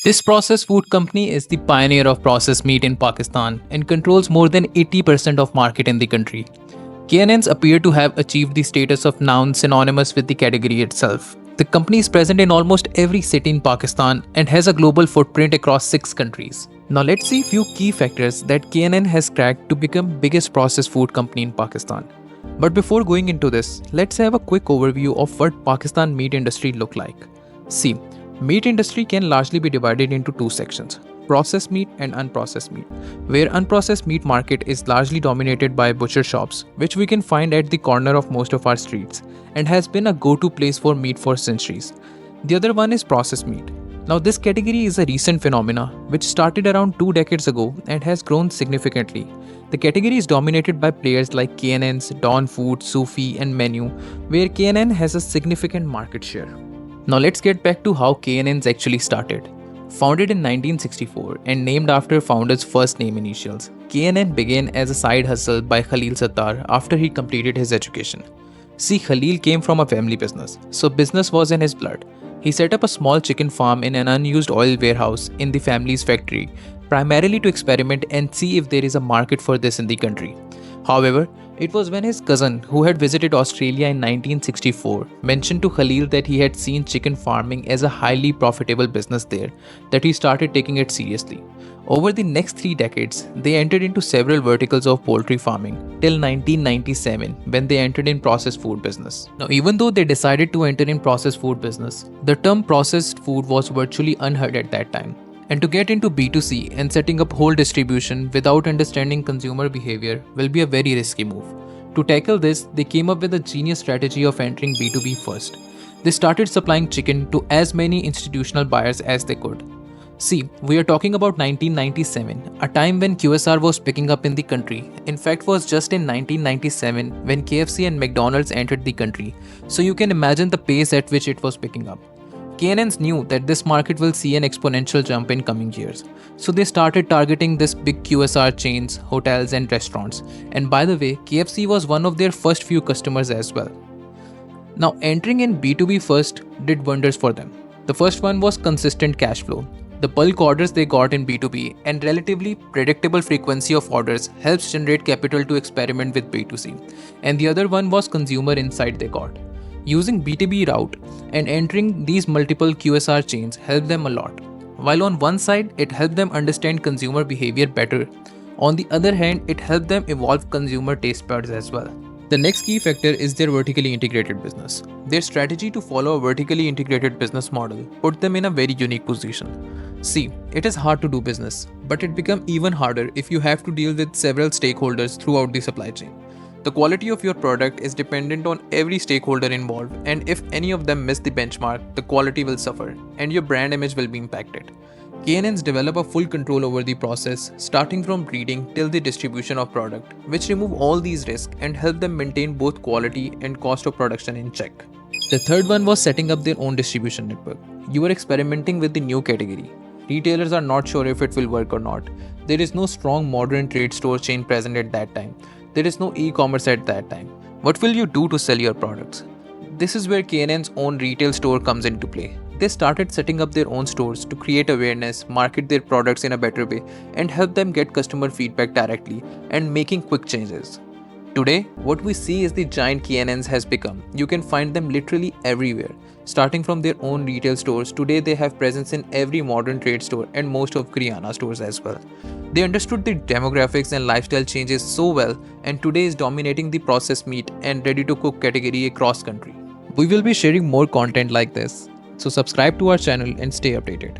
This processed food company is the pioneer of processed meat in Pakistan and controls more than 80% of market in the country. KNNs appear to have achieved the status of noun synonymous with the category itself. The company is present in almost every city in Pakistan and has a global footprint across 6 countries. Now let's see few key factors that KNN has cracked to become biggest processed food company in Pakistan. But before going into this, let's have a quick overview of what Pakistan meat industry look like. See, meat industry can largely be divided into two sections: processed meat and unprocessed meat, where unprocessed meat market is largely dominated by butcher shops, which we can find at the corner of most of our streets and has been a go-to place for meat for centuries. The other one is processed meat. Now this category is a recent phenomena which started around 2 decades ago and has grown significantly. The category is dominated by players like KNN's, Dawn Food, Sufi and Menu, where KNN has a significant market share. Now let's get back to how KNNs actually started. Founded in 1964 and named after founder's first name initials, KNN began as a side hustle by Khalil Sattar after he completed his education. See, Khalil came from a family business, so business was in his blood. He set up a small chicken farm in an unused oil warehouse in the family's factory, primarily to experiment and see if there is a market for this in the country. However, it was when his cousin, who had visited Australia in 1964, mentioned to Khalil that he had seen chicken farming as a highly profitable business there, that he started taking it seriously. Over the next 3 decades, they entered into several verticals of poultry farming till 1997 when they entered in processed food business. Now, even though they decided to enter in processed food business, the term processed food was virtually unheard at that time. And to get into B2C and setting up whole distribution without understanding consumer behavior will be a very risky move. To tackle this, they came up with a genius strategy of entering B2B first. They started supplying chicken to as many institutional buyers as they could. See, we are talking about 1997, a time when QSR was picking up in the country. In fact, was just in 1997 when KFC and McDonald's entered the country, so you can imagine the pace at which it was picking up. KNNs knew that this market will see an exponential jump in coming years, so they started targeting this big QSR chains, hotels and restaurants. And by the way, KFC was one of their first few customers as well. Now entering in B2B first did wonders for them. The first one was consistent cash flow. The bulk orders they got in B2B and relatively predictable frequency of orders helps generate capital to experiment with B2C. And the other one was consumer insight they got. Using B2B route and entering these multiple QSR chains helped them a lot. While on one side, it helped them understand consumer behavior better. On the other hand, it helped them evolve consumer taste buds as well. The next key factor is their vertically integrated business. Their strategy to follow a vertically integrated business model put them in a very unique position. See, it is hard to do business, but it becomes even harder if you have to deal with several stakeholders throughout the supply chain. The quality of your product is dependent on every stakeholder involved, and if any of them miss the benchmark, the quality will suffer and your brand image will be impacted. KNNs develop a full control over the process, starting from breeding till the distribution of product, which remove all these risks and help them maintain both quality and cost of production in check. The third one was setting up their own distribution network. You are experimenting with the new category. Retailers are not sure if it will work or not. There is no strong modern trade store chain present at that time. There is no e-commerce at that time. What will you do to sell your products? This is where KNN's own retail store comes into play. They started setting up their own stores to create awareness, market their products in a better way, and help them get customer feedback directly and making quick changes. Today, what we see is the giant KNNs has become. You can find them literally everywhere. Starting from their own retail stores, today they have presence in every modern trade store and most of Kriana stores as well. They understood the demographics and lifestyle changes so well, and today is dominating the processed meat and ready to cook category across country. We will be sharing more content like this, so subscribe to our channel and stay updated.